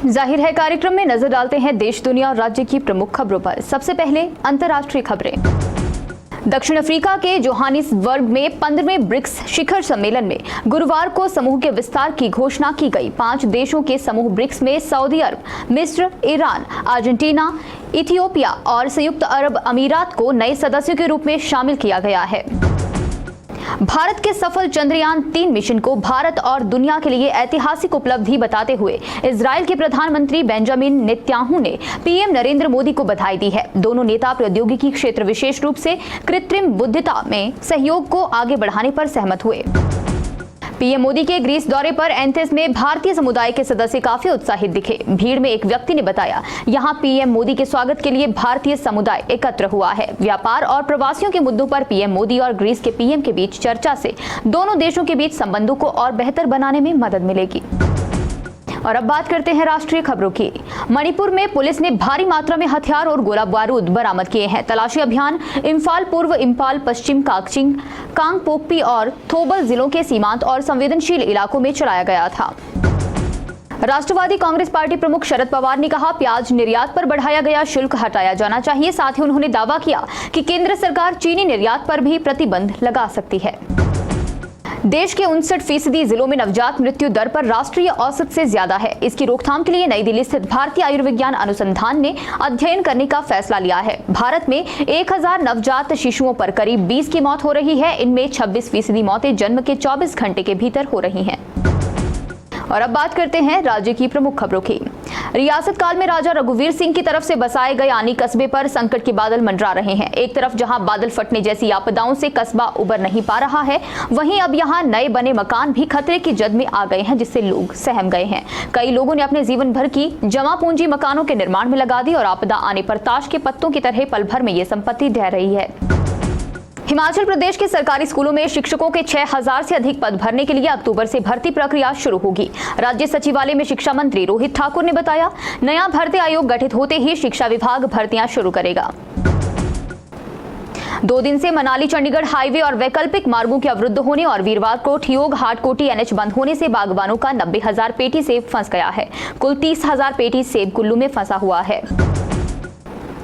जाहिर है कार्यक्रम में नजर डालते हैं देश, दुनिया और राज्य की प्रमुख खबरों पर। सबसे पहले अंतर्राष्ट्रीय खबरें। दक्षिण अफ्रीका के जोहानिसबर्ग में 15वें ब्रिक्स शिखर सम्मेलन में गुरुवार को समूह के विस्तार की घोषणा की गई। 5 देशों के समूह ब्रिक्स में सऊदी अरब, मिस्र, ईरान, अर्जेंटीना, इथियोपिया और संयुक्त अरब अमीरात को नए सदस्यों के रूप में शामिल किया गया है। भारत के सफल चंद्रयान 3 मिशन को भारत और दुनिया के लिए ऐतिहासिक उपलब्धि बताते हुए इजरायल के प्रधानमंत्री बेंजामिन नेतन्याहू ने पीएम नरेंद्र मोदी को बधाई दी है। दोनों नेता प्रौद्योगिकी क्षेत्र, विशेष रूप से कृत्रिम बुद्धिमत्ता में सहयोग को आगे बढ़ाने पर सहमत हुए। पीएम मोदी के ग्रीस दौरे पर एथेंस में भारतीय समुदाय के सदस्य काफी उत्साहित दिखे। भीड़ में एक व्यक्ति ने बताया, यहां पीएम मोदी के स्वागत के लिए भारतीय समुदाय एकत्र हुआ है। व्यापार और प्रवासियों के मुद्दों पर पीएम मोदी और ग्रीस के पीएम के बीच चर्चा से दोनों देशों के बीच संबंधों को और बेहतर बनाने में मदद मिलेगी। और अब बात करते हैं राष्ट्रीय खबरों की। मणिपुर में पुलिस ने भारी मात्रा में हथियार और गोला बारूद बरामद किए हैं। तलाशी अभियान इम्फाल पूर्व, इम्फाल पश्चिम, काकचिंग, कांगपोकपी और थोबल जिलों के सीमांत और संवेदनशील इलाकों में चलाया गया था। राष्ट्रवादी कांग्रेस पार्टी प्रमुख शरद पवार ने कहा, प्याज निर्यात पर बढ़ाया गया शुल्क हटाया जाना चाहिए। साथ ही उन्होंने दावा किया कि केंद्र सरकार चीनी निर्यात पर भी प्रतिबंध लगा सकती है। देश के 59% जिलों में नवजात मृत्यु दर पर राष्ट्रीय औसत से ज्यादा है। इसकी रोकथाम के लिए नई दिल्ली स्थित भारतीय आयुर्विज्ञान अनुसंधान ने अध्ययन करने का फैसला लिया है। भारत में 1000 नवजात शिशुओं पर करीब 20 की मौत हो रही है। इनमें 26% मौतें जन्म के 24 घंटे के भीतर हो रही हैं। और अब बात करते हैं राज्य की प्रमुख खबरों की। रियासत काल में राजा रघुवीर सिंह की तरफ से बसाए गए आनी कस्बे पर संकट के बादल मंडरा रहे हैं। एक तरफ जहां बादल फटने जैसी आपदाओं से कस्बा उबर नहीं पा रहा है, वहीं अब यहां नए बने मकान भी खतरे की जद में आ गए हैं, जिससे लोग सहम गए हैं। कई लोगों ने अपने जीवन भर की जमा पूंजी मकानों के निर्माण में लगा दी और आपदा आने पर ताश के पत्तों की तरह पल भर में ये संपत्ति ढह रही है। हिमाचल प्रदेश के सरकारी स्कूलों में शिक्षकों के 6000 से अधिक पद भरने के लिए अक्टूबर से भर्ती प्रक्रिया शुरू होगी। राज्य सचिवालय में शिक्षा मंत्री रोहित ठाकुर ने बताया, नया भर्ती आयोग गठित होते ही शिक्षा विभाग भर्तियां शुरू करेगा। 2 दिन से मनाली चंडीगढ़ हाईवे और वैकल्पिक मार्गों के अवरुद्ध होने और वीरवार को ठियोग हाटकोटी NH बंद होने से बागवानों का 90,000 पेटी सेब फंस गया है। कुल 30,000 पेटी सेब कुल्लू में फंसा हुआ है।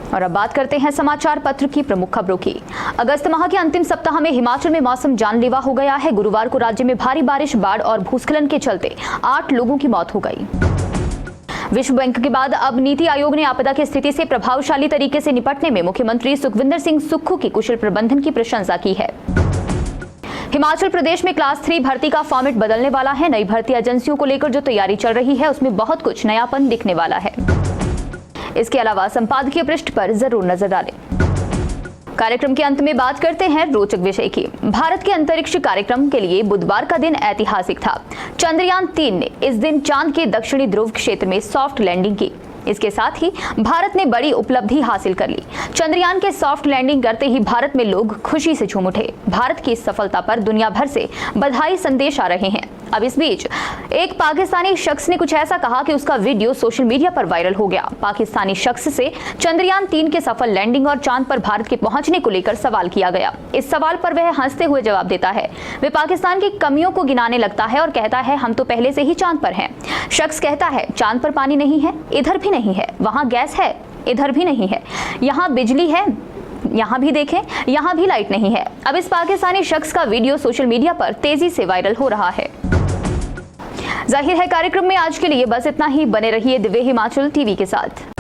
और अब बात करते हैं समाचार पत्र की प्रमुख खबरों की। अगस्त माह के अंतिम सप्ताह में हिमाचल में मौसम जानलेवा हो गया है। गुरुवार को राज्य में भारी बारिश, बाढ़ और भूस्खलन के चलते 8 लोगों की मौत हो गई। विश्व बैंक के बाद अब नीति आयोग ने आपदा की स्थिति से प्रभावशाली तरीके से निपटने में मुख्यमंत्री सुखविंदर सिंह सुक्खू की कुशल प्रबंधन की प्रशंसा की है। हिमाचल प्रदेश में क्लास 3 भर्ती का फॉर्मेट बदलने वाला है। नई भर्ती एजेंसियों को लेकर जो तैयारी चल रही है, उसमें बहुत कुछ नयापन दिखने वाला है। इसके अलावा संपादकीय पृष्ठ पर जरूर नजर डालें। कार्यक्रम के अंत में बात करते हैं रोचक विषय की। भारत के अंतरिक्ष कार्यक्रम के लिए बुधवार का दिन ऐतिहासिक था। चंद्रयान 3 ने इस दिन चांद के दक्षिणी ध्रुव क्षेत्र में सॉफ्ट लैंडिंग की। इसके साथ ही भारत ने बड़ी उपलब्धि हासिल कर ली। चंद्रयान के सॉफ्ट लैंडिंग करते ही भारत में लोग खुशी से झूम उठे। भारत की इस सफलता पर दुनिया भर से बधाई संदेश आ रहे हैं। अब इस बीच एक पाकिस्तानी शख्स ने कुछ ऐसा कहा कि उसका वीडियो सोशल मीडिया पर वायरल हो गया। पाकिस्तानी शख्स से चंद्रयान 3 के सफल लैंडिंग और चांद पर भारत के पहुंचने को लेकर सवाल किया गया। इस सवाल पर वह हंसते हुए जवाब देता है। वह पाकिस्तान की कमियों को गिनाने लगता है और कहता है, हम तो पहले से ही चांद पर हैं। शख्स कहता है, चांद पर पानी नहीं है, इधर भी नहीं है। वहां गैस है, इधर भी नहीं है। यहाँ बिजली है, यहाँ भी देखें, यहाँ भी लाइट नहीं है। अब इस पाकिस्तानी शख्स का वीडियो सोशल मीडिया पर तेजी से वायरल हो रहा है। जाहिर है कार्यक्रम में आज के लिए बस इतना ही। बने रहिए दिव्य हिमाचल टीवी के साथ।